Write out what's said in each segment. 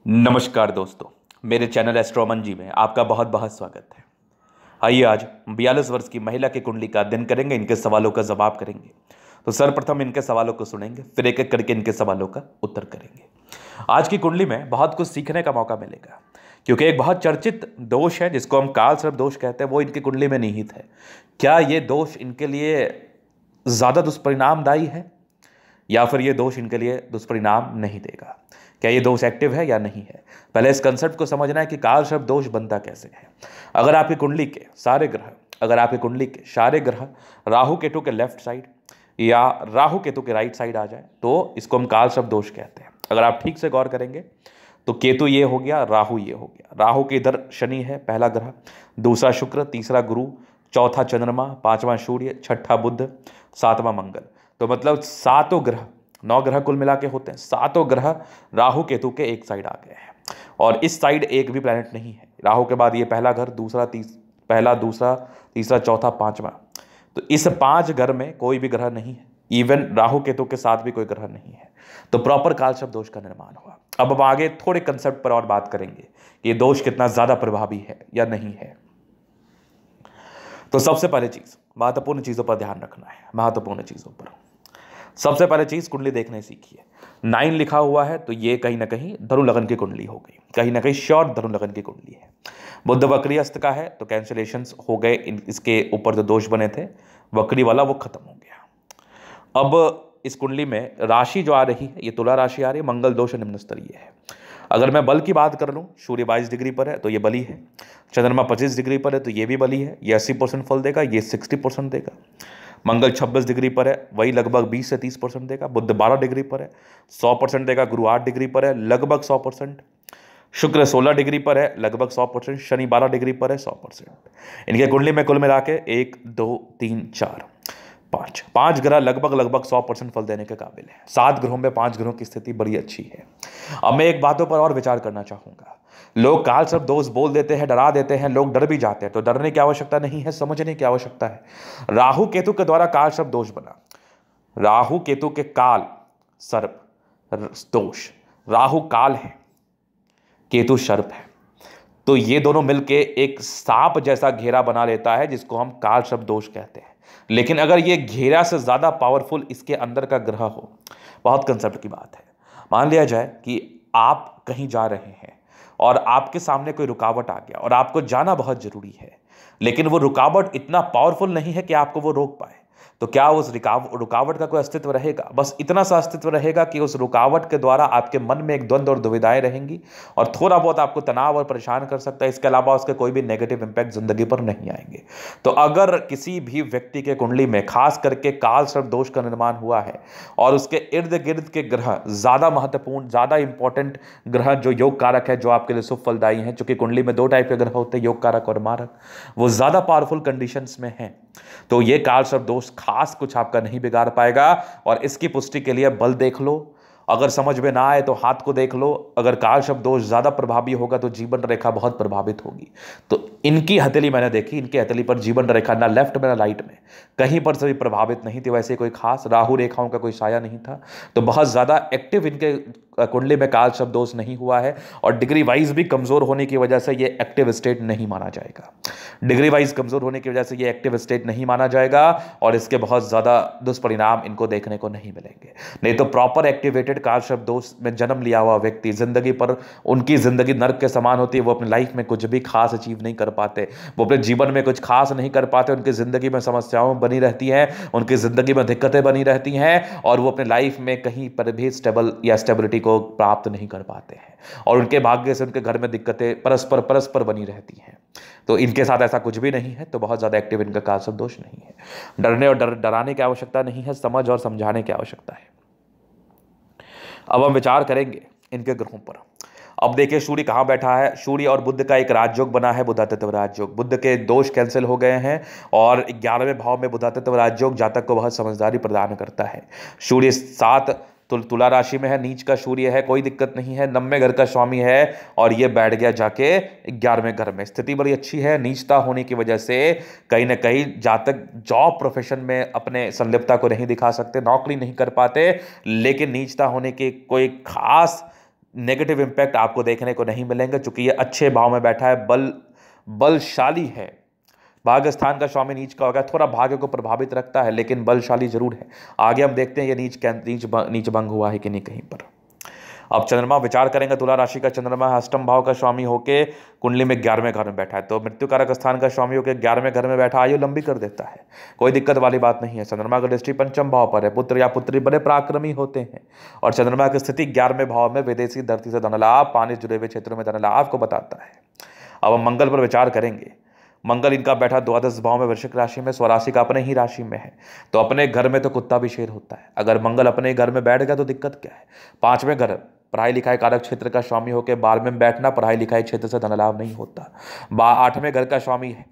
नमस्कार दोस्तों, मेरे चैनल एस्ट्रोमन जी में आपका बहुत बहुत स्वागत है। आइए आज 42 वर्ष की महिला की कुंडली का अध्ययन करेंगे, इनके सवालों का जवाब करेंगे। तो सर्वप्रथम इनके सवालों को सुनेंगे, फिर एक एक करके इनके सवालों का उत्तर करेंगे। आज की कुंडली में बहुत कुछ सीखने का मौका मिलेगा, क्योंकि एक बहुत चर्चित दोष है जिसको हम काल सर्प दोष कहते हैं, वो इनकी कुंडली में निहित है। क्या ये दोष इनके लिए ज़्यादा दुष्परिणामदायी है या फिर ये दोष इनके लिए दुष्परिणाम नहीं देगा? क्या ये दोष एक्टिव है या नहीं है? पहले इस कंसेप्ट को समझना है कि काल सर्प दोष बनता कैसे है। अगर आपकी कुंडली के सारे ग्रह राहु केतु के लेफ्ट साइड या राहु केतु के राइट साइड आ जाए तो इसको हम काल सर्प दोष कहते हैं। अगर आप ठीक से गौर करेंगे तो केतु ये हो गया, राहु ये हो गया। राहु के इधर शनि है, पहला ग्रह, दूसरा शुक्र, तीसरा गुरु, चौथा चंद्रमा, पांचवा सूर्य, छठा बुध, सातवां मंगल। तो मतलब सातों ग्रह, 9 ग्रह कुल मिला के होते हैं, सातों ग्रह राहु केतु के एक साइड आ गए हैं और इस साइड एक भी प्लैनेट नहीं है। राहु के बाद ये पहला घर, पहला, दूसरा, तीसरा, चौथा, पांचवा। तो इस 5 घर में कोई भी ग्रह नहीं है, इवन राहु केतु के साथ भी कोई ग्रह नहीं है। तो प्रॉपर काल सर्प दोष का निर्माण हुआ। अब हम आगे थोड़े कंसेप्ट पर और बात करेंगे कि ये दोष कितना ज्यादा प्रभावी है या नहीं है। तो सबसे पहले चीज, महत्वपूर्ण चीजों पर ध्यान रखना है। महत्वपूर्ण चीजों पर सबसे पहले चीज, कुंडली देखने सीखिए। 9 लिखा हुआ है तो ये कहीं ना कहीं धनु लगन की कुंडली हो गई, कहीं ना कहीं श्योर धनु लगन की कुंडली है। बुध वक्री अस्त का है तो कैंसिलेशंस हो गए, इसके ऊपर जो दोष बने थे वक्री वाला वो खत्म हो गया। अब इस कुंडली में राशि जो आ रही है ये तुला राशि आ रही है, मंगल दोष निम्न स्तरीय है। अगर मैं बल की बात कर लूँ, सूर्य 22 डिग्री पर है तो ये बली है, चंद्रमा 25 डिग्री पर है तो ये भी बली है, ये 80% फल देगा, ये 60% देगा। मंगल 26 डिग्री पर है, वही लगभग 20 से 30% देगा। बुध 12 डिग्री पर है, 100% देगा। गुरु 8 डिग्री पर है, लगभग 100%। शुक्र 16 डिग्री पर है, लगभग 100%। शनि 12 डिग्री पर है, 100%। इनके कुंडली में कुल मिला के 1 2 3 4 5 ग्रह लगभग 100% फल देने के काबिल है। 7 ग्रहों में 5 ग्रहों की स्थिति बड़ी अच्छी है। अब मैं एक बातों पर और विचार करना चाहूंगा। लोग काल सर्प दोष बोल देते हैं, डरा देते हैं, लोग डर भी जाते हैं। तो डरने की आवश्यकता नहीं है, समझने की आवश्यकता है। राहु केतु के द्वारा काल सर्प दोष बना। राहु केतु के काल सर्प दोष, राहु काल है, केतु सर्प है, तो ये दोनों मिलके एक सांप जैसा घेरा बना लेता है जिसको हम काल सर्प दोष कहते हैं। लेकिन अगर ये घेरा से ज्यादा पावरफुल इसके अंदर का ग्रह हो, बहुत कंसेप्ट की बात है। मान लिया जाए कि आप कहीं जा रहे हैं और आपके सामने कोई रुकावट आ गया और आपको जाना बहुत जरूरी है, लेकिन वो रुकावट इतना पावरफुल नहीं है कि आपको वो रोक पाए। तो क्या उस रुकावट का कोई अस्तित्व रहेगा? बस इतना सा अस्तित्व रहेगा कि उस रुकावट के द्वारा आपके मन में एक द्वंद्व और दुविधाएं रहेंगी और थोड़ा बहुत आपको तनाव और परेशान कर सकता है। इसके अलावा उसके कोई भी नेगेटिव इंपैक्ट जिंदगी पर नहीं आएंगे। तो अगर किसी भी व्यक्ति के कुंडली में खास करके काल सर्प दोष का निर्माण हुआ है और उसके इर्द गिर्द के ग्रह ज्यादा महत्वपूर्ण, ज्यादा इंपॉर्टेंट ग्रह जो योग कारक है, जो आपके लिए शुभ फलदायी है, चूंकि कुंडली में 2 टाइप के ग्रह होते हैं, योग कारक और मारक, वो ज्यादा पावरफुल कंडीशंस में है, तो ये काल सर्प दोष खास कुछ आपका नहीं बिगाड़ पाएगा। और इसकी पुष्टि के लिए बल देख लो, अगर समझ में ना आए तो हाथ को देख लो। अगर काल सर्प दोष ज्यादा प्रभावी होगा तो जीवन रेखा बहुत प्रभावित होगी। तो इनकी हथेली मैंने देखी, इनकी हथेली पर जीवन रेखा ना लेफ्ट में ना राइट में कहीं पर से भी प्रभावित नहीं थी। वैसे कोई खास राहु रेखाओं का कोई साया नहीं था। तो बहुत ज्यादा एक्टिव इनके कुंडली में काल सर्प दोष नहीं हुआ है और डिग्री वाइज भी कमजोर होने की वजह से ये एक्टिव स्टेट नहीं माना जाएगा। डिग्री वाइज कमजोर होने की वजह से ये एक्टिव स्टेट नहीं माना जाएगा और इसके बहुत ज्यादा दुष्परिणाम इनको देखने को नहीं मिलेंगे। नहीं तो प्रॉपर एक्टिवेटेड काल सर्प दोष में जन्म लिया हुआ व्यक्ति जिंदगी पर, उनकी जिंदगी नर्क के समान होती है। वो अपनी लाइफ में कुछ भी खास अचीव नहीं कर पाते, वो अपने जीवन में कुछ खास नहीं कर पाते, उनकी जिंदगी में समस्याओं बनी रहती हैं, उनकी जिंदगी में दिक्कतें बनी रहती हैं और वो अपने लाइफ में कहीं पर भी स्टेबल या स्टेबिलिटी को प्राप्त नहीं कर पाते हैं और उनके भाग्य से उनके घर में दिक्कतें परस्पर बनी रहती हैं। तो इनके साथ ऐसा कुछ भी नहीं है। तो बहुत ज्यादा एक्टिव इनका काल सर्प दोष नहीं है। डरने और डराने की आवश्यकता नहीं है, समझ और समझाने की आवश्यकता है। अब हम विचार करेंगे इनके ग्रहों पर। अब देखिए सूर्य कहाँ बैठा है। सूर्य और बुध का एक राजयोग बना है, बुधातित्व राजयोग। बुध के दोष कैंसिल हो गए हैं और 11वें भाव में बुधातित्व राजयोग जातक को बहुत समझदारी प्रदान करता है। सूर्य 7 तुला राशि में है, नीच का सूर्य है, कोई दिक्कत नहीं है, 90 घर का स्वामी है और ये बैठ गया जाके 11वें घर में। स्थिति बड़ी अच्छी है। नीचता होने की वजह से कहीं ना कहीं जातक जॉब प्रोफेशन में अपने संलिप्तता को नहीं दिखा सकते, नौकरी नहीं कर पाते, लेकिन नीचता होने की कोई खास नेगेटिव इंपैक्ट आपको देखने को नहीं मिलेंगे, चूंकि ये अच्छे भाव में बैठा है, बलशाली है। भाग्य स्थान का स्वामी नीच का होगा, थोड़ा भाग्य को प्रभावित रखता है लेकिन बलशाली जरूर है। आगे हम देखते हैं ये नीच भंग हुआ है कि नहीं कहीं पर। अब चंद्रमा विचार करेंगे, तुला राशि का चंद्रमा अष्टम भाव का स्वामी होके कुंडली में 11वें घर में बैठा है, तो मृत्यु कारक स्थान का स्वामी होकर 11वें घर में बैठा आयु लंबी कर देता है, कोई दिक्कत वाली बात नहीं है। चंद्रमा का दृष्टि पंचम भाव पर है, पुत्र या पुत्री बड़े पराक्रमी होते हैं। और चंद्रमा की स्थिति 11वें भाव में विदेशी धरती से धन लाभ, पानी जुड़े हुए क्षेत्रों में धन लाभ को बताता है। अब हम मंगल पर विचार करेंगे। मंगल इनका बैठा द्वादश भाव में वृश्चिक राशि में, स्वराशि का अपने ही राशि में है, तो अपने घर में तो कुत्ता भी शेर होता है। अगर मंगल अपने घर में बैठ गया तो दिक्कत क्या है। 5वें घर पढ़ाई लिखाई कारक क्षेत्र का स्वामी होकर 12वें में बैठना, पढ़ाई लिखाई क्षेत्र से धन लाभ नहीं होता। 8वें घर का स्वामी है,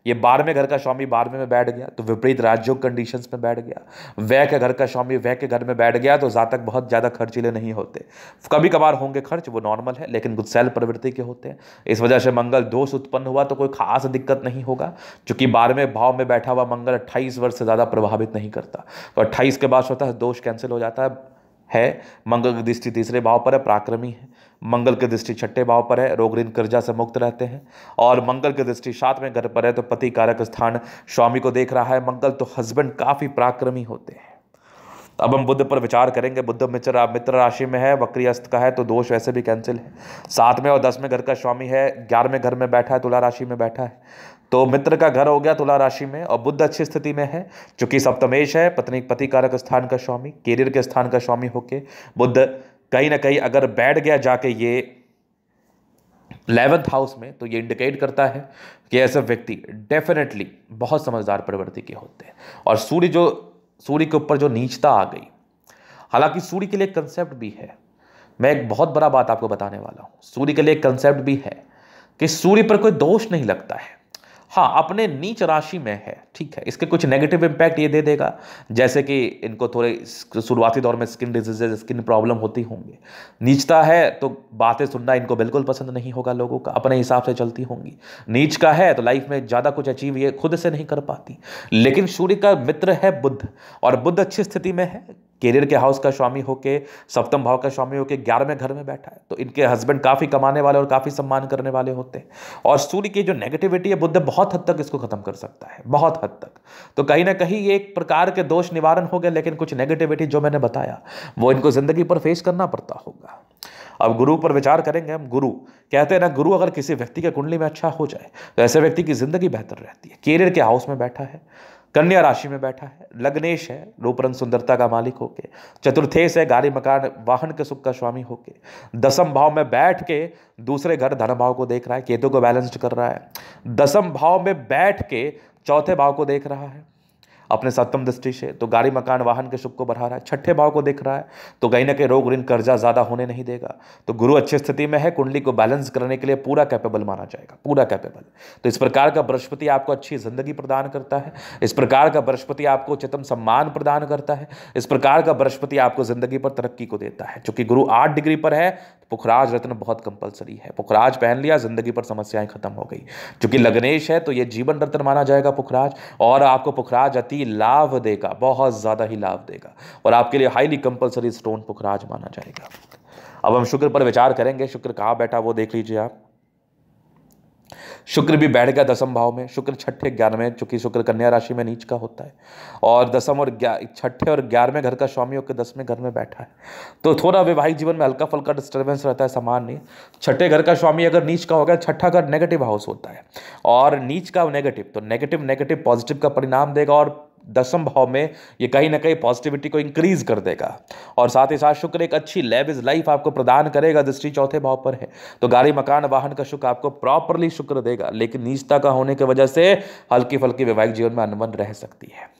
ये 12वें घर का स्वामी 12वें में बैठ गया तो विपरीत राज्यों कंडीशंस में बैठ गया। व्यय के घर का स्वामी व्यय के घर में बैठ गया तो जातक बहुत ज़्यादा खर्चीले नहीं होते, कभी कभार होंगे खर्च, वो नॉर्मल है, लेकिन गुस्सैल प्रवृत्ति के होते हैं। इस वजह से मंगल दोष उत्पन्न हुआ तो कोई खास दिक्कत नहीं होगा, क्योंकि 12वें भाव में बैठा हुआ मंगल 28 वर्ष से ज़्यादा प्रभावित नहीं करता, तो 28 के बाद स्वतः दोष कैंसिल हो जाता है। मंगल की दृष्टि 3रे भाव पर है, पराक्रमी है। मंगल की दृष्टि 6ठे भाव पर है, रोग ऋण कर्जा से मुक्त रहते हैं। और मंगल की दृष्टि 7वें घर पर है, तो पति कारक स्थान स्वामी को देख रहा है मंगल, तो हस्बैंड काफी पराक्रमी होते हैं। अब हम बुध पर विचार करेंगे। बुध मित्र राशि में है, वक्री अस्त का है, तो दोष वैसे भी कैंसिल है। 7वें और 10वें घर का स्वामी है, 11वें घर में बैठा है, तुला राशि में बैठा है, तो मित्र का घर हो गया तुला राशि में। और बुध अच्छी स्थिति में है, चूंकि सप्तमेश है, पति कारक स्थान का स्वामी, कैरियर के स्थान का स्वामी होके बुध कहीं ना कहीं अगर बैठ गया जाके ये 11th हाउस में, तो ये इंडिकेट करता है कि ऐसे व्यक्ति डेफिनेटली बहुत समझदार प्रवृत्ति के होते हैं। और सूर्य के ऊपर जो नीचता आ गई, हालांकि सूर्य के लिए एक कंसेप्ट भी है, मैं एक बहुत बड़ा बात आपको बताने वाला हूं। सूर्य के लिए एक कंसेप्ट भी है कि सूर्य पर कोई दोष नहीं लगता है। हाँ, अपने नीच राशि में है, ठीक है, इसके कुछ नेगेटिव इंपैक्ट ये दे देगा, जैसे कि इनको थोड़े शुरुआती दौर में स्किन डिजीजेज, स्किन प्रॉब्लम होती होंगी। नीचता है तो बातें सुनना इनको बिल्कुल पसंद नहीं होगा, लोगों का अपने हिसाब से चलती होंगी। नीच का है तो लाइफ में ज़्यादा कुछ अचीव ये खुद से नहीं कर पाती। लेकिन सूर्य का मित्र है बुध, और बुध अच्छी स्थिति में है, कैरियर के हाउस का स्वामी होके, सप्तम भाव का स्वामी होके 11वें घर में बैठा है, तो इनके हस्बैंड काफी कमाने वाले और काफी सम्मान करने वाले होते हैं। और सूर्य की जो नेगेटिविटी है, बुध बहुत हद तक इसको खत्म कर सकता है, बहुत हद तक। तो कहीं ना कहीं ये एक प्रकार के दोष निवारण हो गए, लेकिन कुछ नेगेटिविटी जो मैंने बताया वो इनको जिंदगी पर फेस करना पड़ता होगा। अब गुरु पर विचार करेंगे हम। गुरु कहते हैं ना, गुरु अगर किसी व्यक्ति के कुंडली में अच्छा हो जाए तो ऐसे व्यक्ति की जिंदगी बेहतर रहती है। कैरियर के हाउस में बैठा है, कन्या राशि में बैठा है, लग्नेश है, रूप रंग सुंदरता का मालिक होके, चतुर्थेश है, गाड़ी मकान वाहन के सुख का स्वामी होके, 10म भाव में बैठ के दूसरे घर धन भाव को देख रहा है, केतु को बैलेंस्ड कर रहा है। 10म भाव में बैठ के चौथे भाव को देख रहा है अपने 7म दृष्टि से, तो गाड़ी मकान वाहन के सुख को बढ़ा रहा है। 6ठे भाव को देख रहा है, तो कहीं ना कहीं रोग ऋण कर्जा ज्यादा होने नहीं देगा। तो गुरु अच्छी स्थिति में है, कुंडली को बैलेंस करने के लिए पूरा कैपेबल माना जाएगा, पूरा कैपेबल। तो इस प्रकार का बृहस्पति आपको अच्छी जिंदगी प्रदान करता है, इस प्रकार का बृहस्पति आपको उच्चतम सम्मान प्रदान करता है, इस प्रकार का बृहस्पति आपको जिंदगी पर तरक्की को देता है। चूंकि गुरु 8 डिग्री पर है, पुखराज रत्न बहुत कंपलसरी है। पुखराज पहन लिया, जिंदगी पर समस्याएं खत्म हो गई। चूंकि लग्नेश है तो ये जीवन रत्न माना जाएगा पुखराज, और आपको पुखराज अति लाभ देगा, बहुत ज्यादा ही लाभ देगा, और आपके लिए हाईली कंपलसरी स्टोन पुखराज माना जाएगा। अब हम शुक्र पर विचार करेंगे। शुक्र कहाँ बैठा वो देख लीजिए आप। शुक्र भी बैठ गया 10म भाव में। शुक्र 6ठे 11वें, चूंकि शुक्र कन्या राशि में नीच का होता है, और 10म और 6ठे और 11वें घर का स्वामी होकर 10वें घर में बैठा है, तो थोड़ा वैवाहिक जीवन में हल्का फुल्का डिस्टर्बेंस रहता है, सामान्य। 6ठे घर का स्वामी अगर नीच का हो गया, 6ठा घर नेगेटिव हाउस होता है, और नीच का नेगेटिव, तो नेगेटिव पॉजिटिव का परिणाम देगा, और 10म भाव में ये कहीं ना कहीं पॉजिटिविटी को इंक्रीज कर देगा। और साथ ही साथ शुक्र एक अच्छी लेविश लाइफ आपको प्रदान करेगा। दृष्टि चौथे भाव पर है, तो गाड़ी मकान वाहन का सुख आपको प्रॉपरली शुक्र देगा, लेकिन नीचता का होने की वजह से हल्की फुल्की वैवाहिक जीवन में अनबन रह सकती है।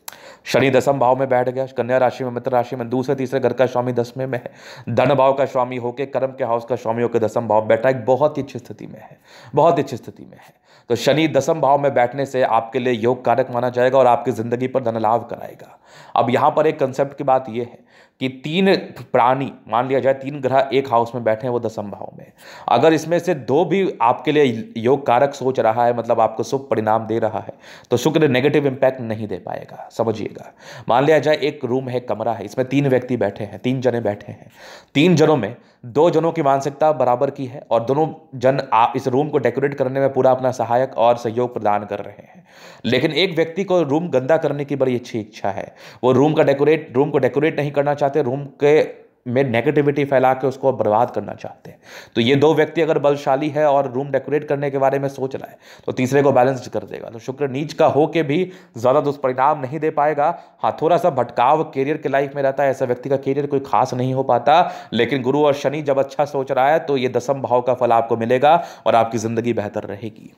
शनि 10म भाव में बैठ गया, कन्या राशि में, मित्र राशि में, दूसरे तीसरे घर का स्वामी 10वें में है, धन भाव का स्वामी होकर, कर्म के हाउस का स्वामी होकर 10म भाव बैठा, एक बहुत ही अच्छी स्थिति में है, बहुत अच्छी स्थिति में है। तो शनि 10म भाव में बैठने से आपके लिए योग कारक माना जाएगा और आपकी जिंदगी पर धन लाभ कराएगा। अब यहां पर एक कंसेप्ट की बात यह है कि 3 प्राणी, मान लिया जाए 3 ग्रह एक हाउस में बैठे हैं वो 10म भाव में, अगर इसमें से 2 भी आपके लिए योग कारक सोच रहा है, मतलब आपको शुभ परिणाम दे रहा है, तो शुक्र नेगेटिव इंपैक्ट नहीं दे पाएगा, समझिएगा। मान लिया जाए एक रूम है, कमरा है, इसमें 3 व्यक्ति बैठे हैं, 3 जने बैठे हैं, 3 जनों में दो जनों की मानसिकता बराबर की है और दोनों जन इस रूम को डेकोरेट करने में पूरा अपना सहायक और सहयोग प्रदान कर रहे हैं। लेकिन एक व्यक्ति को रूम गंदा करने की बड़ी अच्छी इच्छा है। वो रूम को डेकोरेट नहीं करना चाहते, रूम के में नेगेटिविटी फैला के उसको बर्बाद करना चाहते हैं। तो ये दो व्यक्ति अगर बलशाली है और रूम डेकोरेट करने के बारे में सोच रहा है तो तीसरे को बैलेंस कर देगा। तो शुक्र नीच का हो के भी ज़्यादा दुष्परिणाम नहीं दे पाएगा। हाँ, थोड़ा सा भटकाव कैरियर के लाइफ में रहता है, ऐसा व्यक्ति का कैरियर कोई खास नहीं हो पाता। लेकिन गुरु और शनि जब अच्छा सोच रहा है तो ये दसम भाव का फल आपको मिलेगा और आपकी ज़िंदगी बेहतर रहेगी।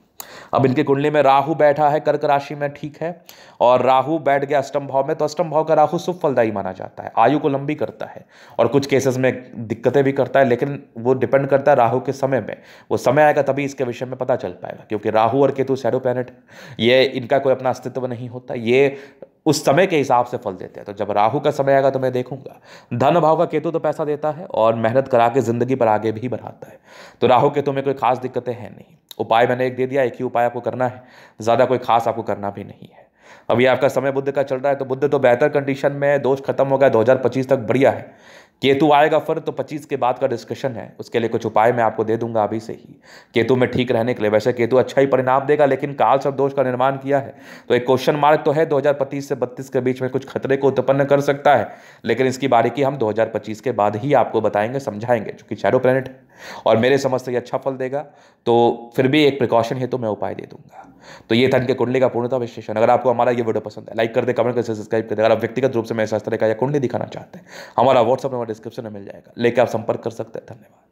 अब इनकी कुंडली में राहु बैठा है कर्क राशि में, ठीक है, और राहु बैठ गया अष्टम भाव में। तो अष्टम भाव का राहु शुभ फलदायी माना जाता है, आयु को लंबी करता है और कुछ केसेस में दिक्कतें भी करता है। लेकिन वो डिपेंड करता है राहु के समय में, वो समय आएगा तभी इसके विषय में पता चल पाएगा। क्योंकि राहु और केतु शैडो प्लैनेट है, ये इनका कोई अपना अस्तित्व नहीं होता, ये उस समय के हिसाब से फल देते हैं। तो जब राहु का समय आएगा तो मैं देखूंगा। धन भाव का केतु तो पैसा देता है और मेहनत करा के जिंदगी पर आगे भी बढ़ाता है। तो राहु केतु में कोई खास दिक्कतें हैं नहीं। उपाय मैंने एक दे दिया, एक ही उपाय आपको करना है, ज़्यादा कोई खास आपको करना भी नहीं है। अभी आपका समय बुध का चल रहा है तो बुध तो बेहतर कंडीशन में है, दोष खत्म हो गया, 2025 तक बढ़िया है। केतु आएगा फिर तो 25 के बाद का डिस्कशन है, उसके लिए कुछ उपाय मैं आपको दे दूंगा अभी से ही केतु में ठीक रहने के लिए। वैसे केतु अच्छा ही परिणाम देगा, लेकिन काल सर्प दोष का निर्माण किया है तो एक क्वेश्चन मार्क तो है। 2025 से 32 के बीच में कुछ खतरे को उत्पन्न कर सकता है, लेकिन इसकी बारीकी हम 2025 के बाद ही आपको बताएंगे, समझाएंगे, क्योंकि शैडो प्लैनेट है और मेरे समझ से ये अच्छा फल देगा। तो फिर भी एक प्रिकॉशन है तो मैं उपाय दे दूंगा। तो ये था इनके कुंडली का पूर्णता विश्लेषण। अगर आपको हमारा ये वीडियो पसंद है, लाइक कर दे, कमेंट कर, सब्सक्राइब कर दे। अगर आप व्यक्तिगत रूप से मेरे शास्त्र का या कुंडली दिखाना चाहते हैं, हमारा व्हाट्सअप नंबर डिस्क्रिप्शन में मिल जाएगा, लेकर आप संपर्क कर सकते हैं। धन्यवाद।